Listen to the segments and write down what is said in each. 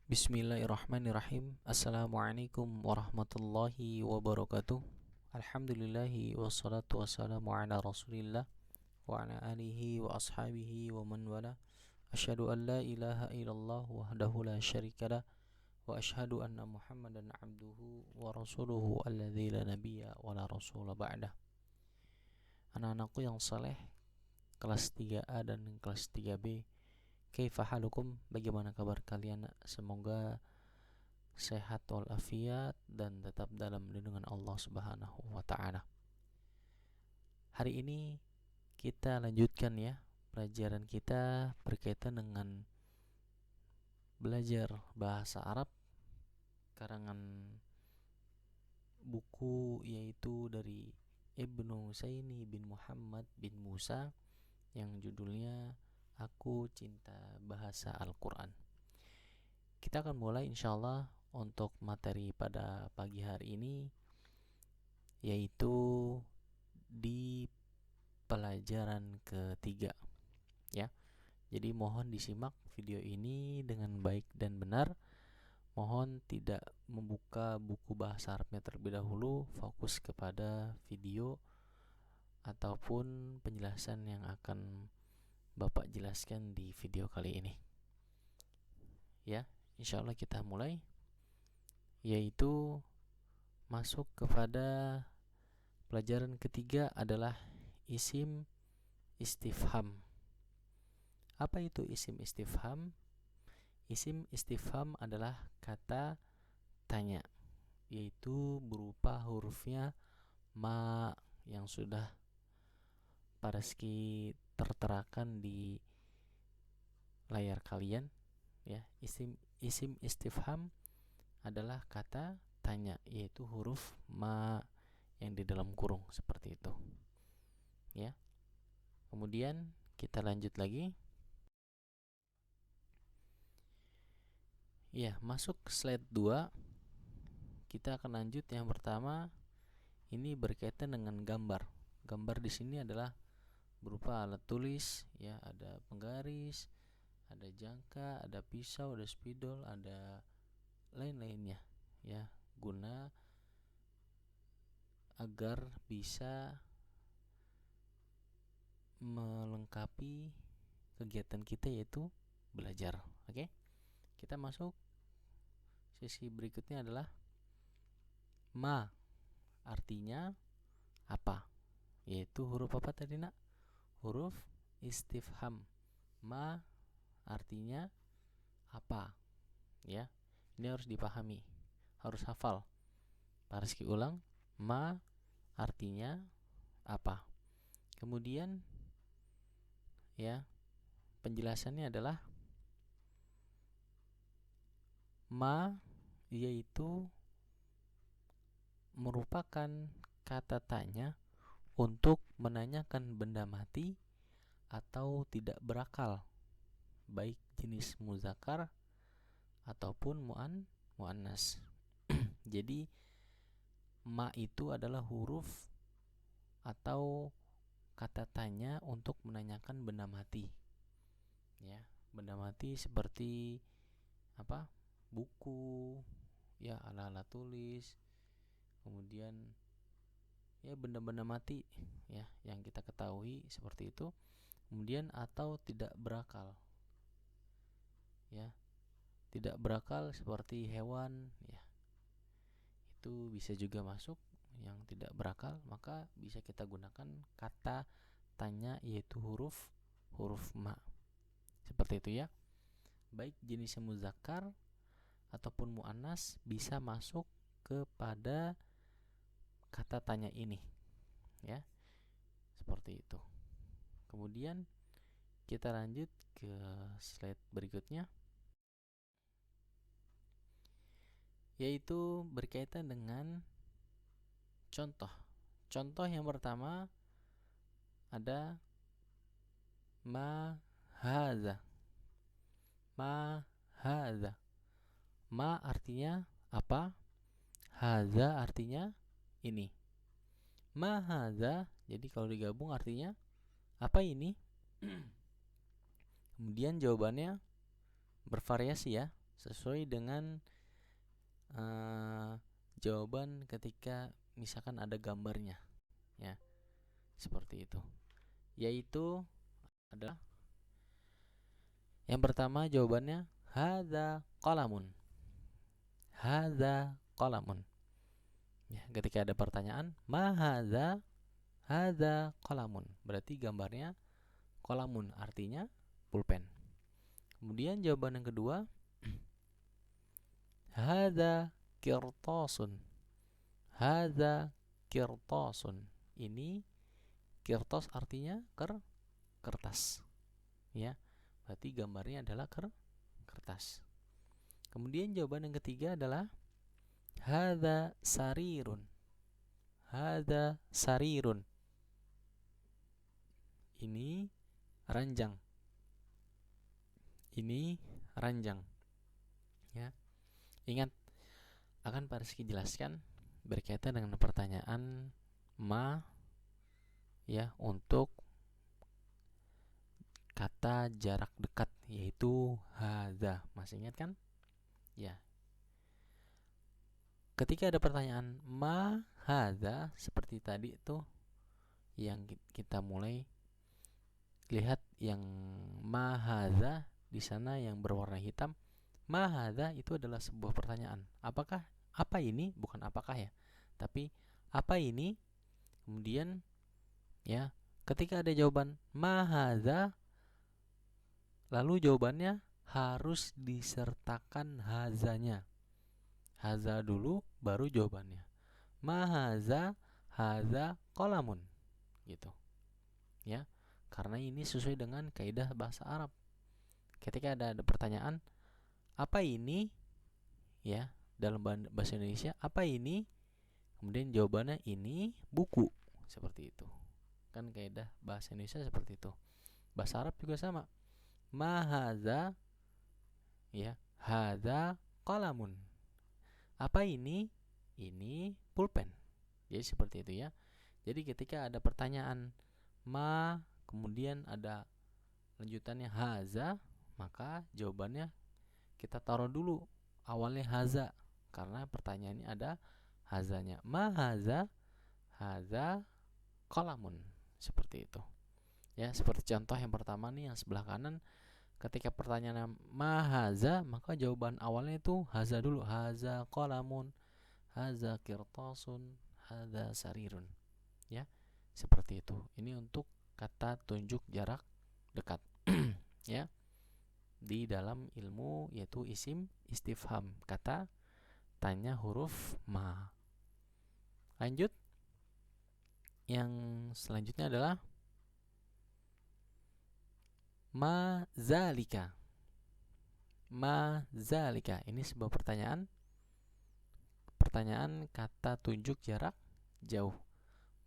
Bismillahirrahmanirrahim. Assalamualaikum warahmatullahi wabarakatuh. Alhamdulillahi wassalatu wassalamu ala rasulillah wa ala alihi wa ashabihi wa man wala. Asyhadu an la ilaha illallah wahdahu la syarikalah wa asyhadu anna muhammadan abduhu wa rasuluhu alladzi la nabiyya wa la rasula ba'dah. Anak-anakku yang saleh, kelas 3A dan kelas 3B, kaifa halukum, bagaimana kabar kalian? Semoga sehat walafiat dan tetap dalam lindungan Allah Subhanahu wa taala. Hari ini kita lanjutkan ya pelajaran kita berkaitan dengan belajar bahasa Arab karangan buku, yaitu dari Ibnu Husaini bin Muhammad bin Musa yang judulnya Aku Cinta Bahasa Al-Quran. Kita akan mulai insyaallah untuk materi pada pagi hari ini, yaitu di pelajaran ketiga ya. Jadi mohon disimak video ini dengan baik dan benar. Mohon tidak membuka buku bahasa Arabnya terlebih dahulu, fokus kepada video ataupun penjelasan yang akan Bapak jelaskan di video kali ini. Ya, insyaallah kita mulai, yaitu masuk kepada pelajaran ketiga adalah isim istifham. Apa itu isim istifham? Isim istifham adalah kata tanya, yaitu berupa hurufnya ma yang sudah Paraski terterakan di layar kalian ya. Isim istifham adalah kata tanya, yaitu huruf ma yang di dalam kurung seperti itu ya. Kemudian kita lanjut lagi ya, masuk slide 2. Kita akan lanjut. Yang pertama ini berkaitan dengan gambar. Gambar di sini adalah berupa alat tulis ya, ada penggaris, ada jangka, ada pisau, ada spidol, ada lain-lainnya ya, guna agar bisa melengkapi kegiatan kita, yaitu belajar. Oke, kita masuk sesi berikutnya adalah ma, artinya apa, yaitu huruf apa tadi nak? Huruf istifham. Ma artinya apa ya, ini harus dipahami, harus hafal. Paraski ulang, ma artinya apa. Kemudian ya, penjelasannya adalah ma yaitu merupakan kata tanya untuk menanyakan benda mati atau tidak berakal, baik jenis muzakkar ataupun muannas. Jadi ma itu adalah huruf atau kata tanya untuk menanyakan benda mati ya. Benda mati seperti apa? Buku ya, alat-alat tulis, kemudian ya benda-benda mati ya yang kita ketahui seperti itu. Kemudian atau tidak berakal ya, tidak berakal seperti hewan ya, itu bisa juga masuk yang tidak berakal, maka bisa kita gunakan kata tanya, yaitu huruf ma seperti itu ya. Baik jenisnya muzakkar ataupun muannas bisa masuk kepada kata tanya ini ya, seperti itu. Kemudian kita lanjut ke slide berikutnya, yaitu berkaitan dengan contoh. Contoh yang pertama ada ma hadza. Ma hadza. Ma artinya apa? Hadza artinya ini. Ma hadza, jadi kalau digabung artinya apa ini? Kemudian jawabannya bervariasi ya. sesuai dengan jawaban ketika misalkan ada gambarnya, ya, seperti itu. Yaitu adalah yang pertama jawabannya hadza qalamun. Hadza qalamun. Ya, ketika ada pertanyaan, ma hadza? Hadza qalamun. Berarti gambarnya qalamun, artinya pulpen. Kemudian jawaban yang kedua, hadza qirtasun. Hadza qirtasun. Ini qirtas artinya kertas. Ya. Berarti gambarnya adalah kertas. Kemudian jawaban yang ketiga adalah hadza sarirun. Hadza sarirun. Ini ranjang. Ini ranjang. Ya. Ingat, akan Pak Rizky jelaskan berkaitan dengan pertanyaan ma, ya, untuk kata jarak dekat, yaitu hadza. Masih ingat kan? Ya. Ketika ada pertanyaan ma hadza seperti tadi tuh yang kita mulai lihat, yang ma hadza di sana yang berwarna hitam. Ma hadza itu adalah sebuah pertanyaan. Apakah, apa ini? Bukan apakah ya, tapi apa ini? Kemudian, ya, ketika ada jawaban ma hadza, lalu jawabannya harus disertakan hazanya. Haza dulu baru jawabannya. Ma haza, haza qalamun. Gitu. Ya. Karena ini sesuai dengan kaidah bahasa Arab. Ketika ada pertanyaan, apa ini? Ya, dalam bahasa Indonesia, apa ini? Kemudian jawabannya ini buku. Seperti itu. Kan kaidah bahasa Indonesia seperti itu. Bahasa Arab juga sama. Ma haza, ya, haza qalamun. Apa ini? Ini pulpen. Jadi seperti itu, ya. Jadi ketika ada pertanyaan ma, kemudian ada lanjutannya haza, maka jawabannya kita taruh dulu awalnya haza, karena pertanyaannya ada hazanya. Ma haza? Haza qalamun. Seperti itu. Ya, seperti contoh yang pertama nih yang sebelah kanan. Ketika pertanyaan ma haza, maka jawaban awalnya itu haza dulu. Haza qalamun, haza qirtasun, haza sarirun. Ya, seperti itu. Ini untuk kata tunjuk jarak dekat. Ya, di dalam ilmu yaitu isim istifham, kata tanya huruf ma. Lanjut, yang selanjutnya adalah ma zalika. Ma zalika, ini sebuah pertanyaan kata tunjuk jarak jauh.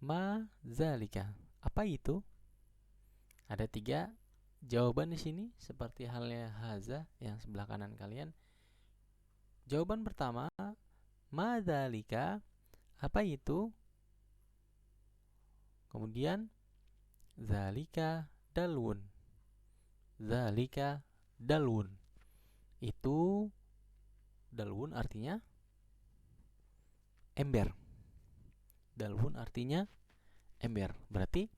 Ma zalika, apa itu? Ada 3 jawaban di sini seperti halnya haza yang sebelah kanan kalian. Jawaban pertama, ma zalika, apa itu? Kemudian zalika dalun. Zalika dalun. Itu dalun artinya ember. Dalun artinya ember. Berarti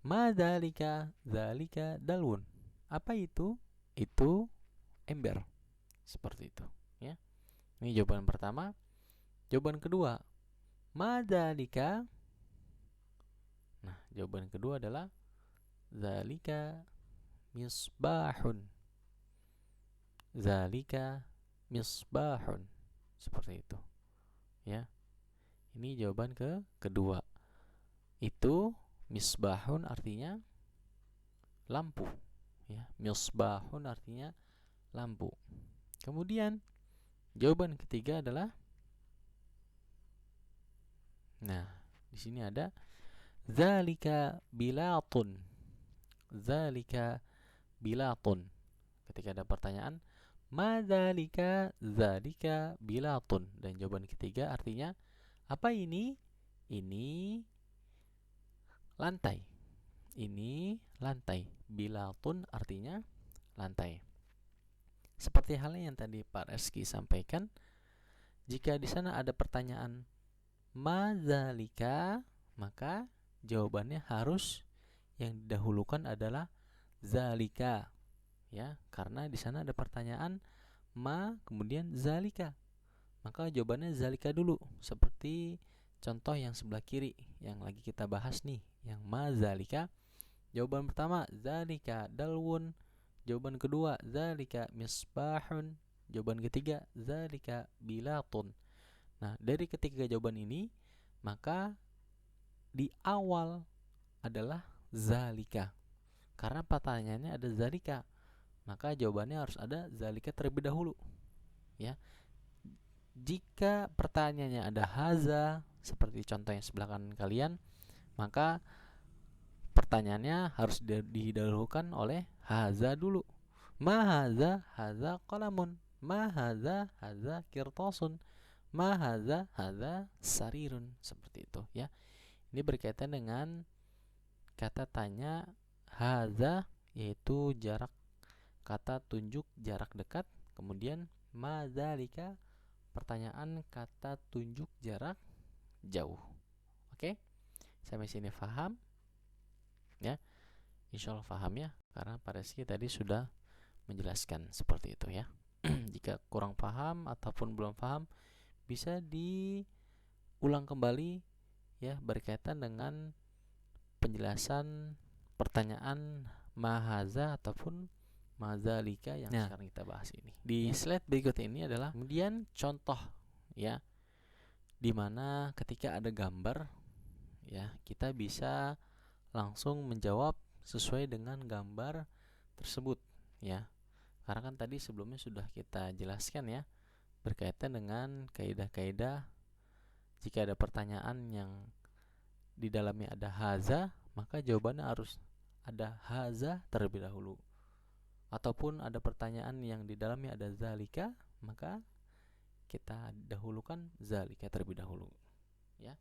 ma zalika, zalika dalun. Apa itu? Itu ember. Seperti itu, ya. Ini jawaban pertama. Jawaban kedua, ma zalika. Nah, jawaban kedua adalah zalika misbahun. Zalika misbahun. Seperti itu, ya. Ini jawaban kedua. Itu misbahun artinya lampu, ya. Misbahun artinya lampu. Kemudian jawaban ketiga adalah, nah, di sini ada zalika bilatun. Zalika bilatun. Ketika ada pertanyaan, ma zalika, zalika bilatun. Dan jawaban ketiga artinya, apa ini? Ini lantai. Ini lantai. Bilatun artinya lantai. seperti halnya yang tadi Pak Reski sampaikan, jika di sana ada pertanyaan madzalika, maka jawabannya harus yang didahulukan adalah zalika, ya, karena di sana ada pertanyaan ma kemudian zalika, maka jawabannya zalika dulu, seperti contoh yang sebelah kiri yang lagi kita bahas nih, yang ma zalika. Jawaban pertama zalika dalwun, jawaban kedua zalika misbahun, jawaban ketiga zalika bilatun. Nah, dari ketiga jawaban ini, maka di awal adalah zalika. Karena pertanyaannya ada zalika, maka jawabannya harus ada zalika terlebih dahulu, ya. Jika pertanyaannya ada haza, seperti contoh yang sebelah kanan kalian, maka pertanyaannya harus didahulukan oleh haza dulu. Ma haza, haza qalamun. Ma haza, haza kirtasun. Ma haza, haza sarirun. Seperti itu, ya. Ini berkaitan dengan kata tanya haza, yaitu jarak, kata tunjuk jarak dekat. Kemudian madzalika, pertanyaan kata tunjuk jarak jauh. Oke, sampai sini paham? Ya, insya Allah paham ya, karena Pak Reski tadi sudah menjelaskan seperti itu ya. Jika kurang paham ataupun belum paham, bisa diulang kembali ya, berkaitan dengan penjelasan pertanyaan mahaza ataupun mazalika yang sekarang kita bahas ini. Di slide berikut ini adalah kemudian contoh ya, dimana ketika ada gambar ya, kita bisa langsung menjawab sesuai dengan gambar tersebut ya. Karena kan tadi sebelumnya sudah kita jelaskan ya, berkaitan dengan kaidah-kaidah jika ada pertanyaan yang di dalamnya ada haza, maka jawabannya harus ada haza terlebih dahulu. Ataupun ada pertanyaan yang di dalamnya ada zalika, maka kita dahulukan zalika terlebih dahulu. Ya.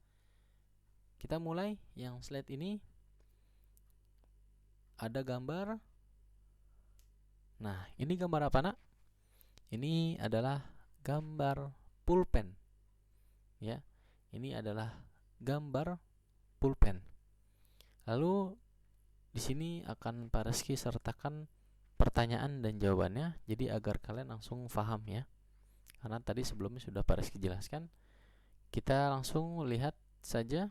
Kita mulai yang slide ini. Ada gambar. Nah, ini gambar apa, Nak? Ini adalah gambar pulpen. Ya. Ini adalah gambar pulpen. Lalu di sini akan Pak Reski sertakan pertanyaan dan jawabannya, jadi agar kalian langsung paham ya. Karena tadi sebelumnya sudah Pak Reski jelaskan. Kita langsung lihat saja.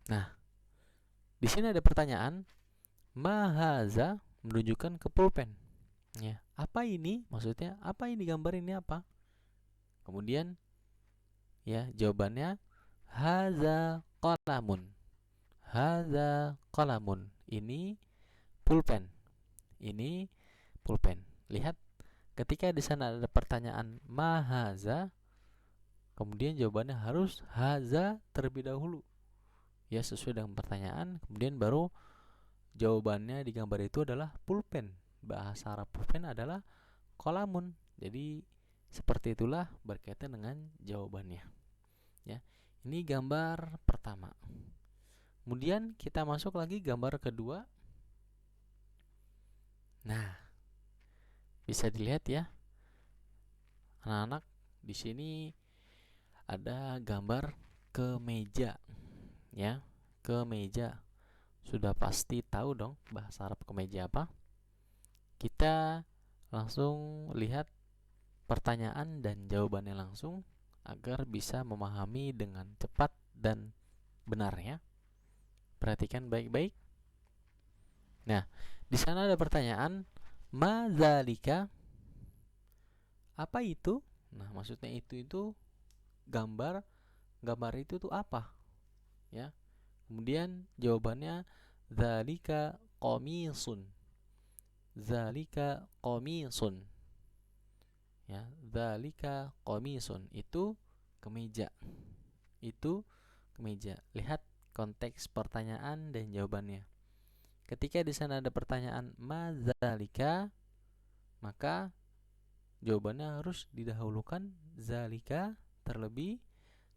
Nah, di sini ada pertanyaan mahaza, menunjukkan ke pulpen. Ya, apa ini? Maksudnya apa ini, gambar ini apa? Kemudian ya, jawabannya haza qalamun. Haza qalamun. Ini pulpen. Ini pulpen. Lihat, ketika di sana ada pertanyaan mahaza, kemudian jawabannya harus haza terlebih dahulu. Ya, sesuai dengan pertanyaan, kemudian baru jawabannya di gambar itu adalah pulpen. Bahasa Arab pulpen adalah qalamun. Jadi seperti itulah berkaitan dengan jawabannya. Ya, ini gambar pertama. Kemudian kita masuk lagi gambar kedua. Nah, bisa dilihat ya, anak-anak, di sini ada gambar kemeja. Ya, kemeja. Sudah pasti tahu dong bahasa Arab kemeja apa? Kita langsung lihat pertanyaan dan jawabannya langsung agar bisa memahami dengan cepat dan benar ya. Perhatikan baik-baik. Nah, di sana ada pertanyaan madzalika, apa itu? Nah, maksudnya itu gambar itu tuh apa? Ya. Kemudian jawabannya zalika qamisun. Zalika qamisun. Ya, zalika qamisun, itu kemeja. Itu kemeja. Lihat konteks pertanyaan dan jawabannya. Ketika di sana ada pertanyaan madzalika, maka jawabannya harus didahulukan zalika terlebih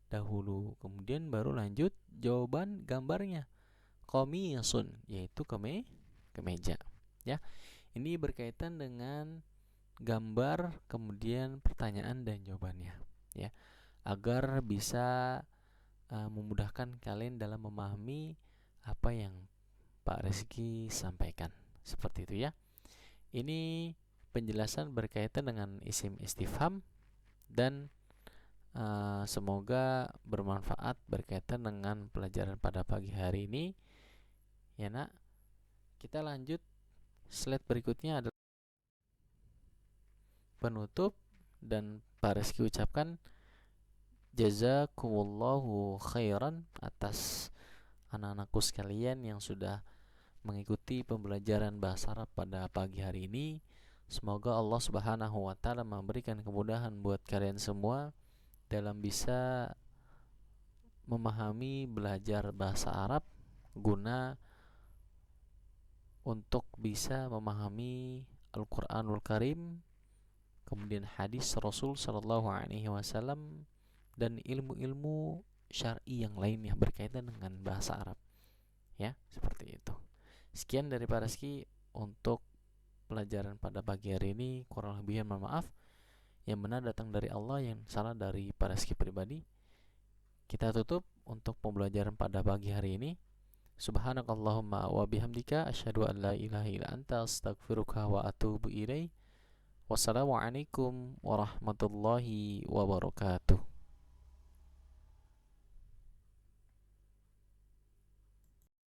dahulu. Kemudian baru lanjut jawaban gambarnya qamisun, yaitu kemeja. Ya. Ini berkaitan dengan gambar, kemudian pertanyaan dan jawabannya, ya, agar bisa memudahkan kalian dalam memahami apa yang Pak Rizky sampaikan. Seperti itu ya. Ini penjelasan berkaitan dengan isim istifham dan semoga bermanfaat berkaitan dengan pelajaran pada pagi hari ini. Ya nak, kita lanjut. Slide berikutnya adalah penutup, dan Pak Rizky ucapkan jazakumullahu khairan atas anak-anakku sekalian yang sudah mengikuti pembelajaran bahasa Arab pada pagi hari ini. Semoga Allah Subhanahu wa taala memberikan kemudahan buat kalian semua dalam bisa memahami belajar bahasa Arab guna untuk bisa memahami Al-Qur'anul Karim, kemudian hadis Rasul sallallahu alaihi wasallam, dan ilmu-ilmu syar'i yang lainnya berkaitan dengan bahasa Arab. Ya, seperti itu. Sekian dari Pak Rizky untuk pelajaran pada pagi hari ini. Kurang lebihnya mohon maaf. Yang benar datang dari Allah, yang salah dari Pak Rizky pribadi. Kita tutup untuk pembelajaran pada pagi hari ini. Subhanakallahumma wa bihamdika asyhadu an la ilaha illa anta astaghfiruka wa atubu ilaik. Wassalamualaikum warahmatullahi wabarakatuh.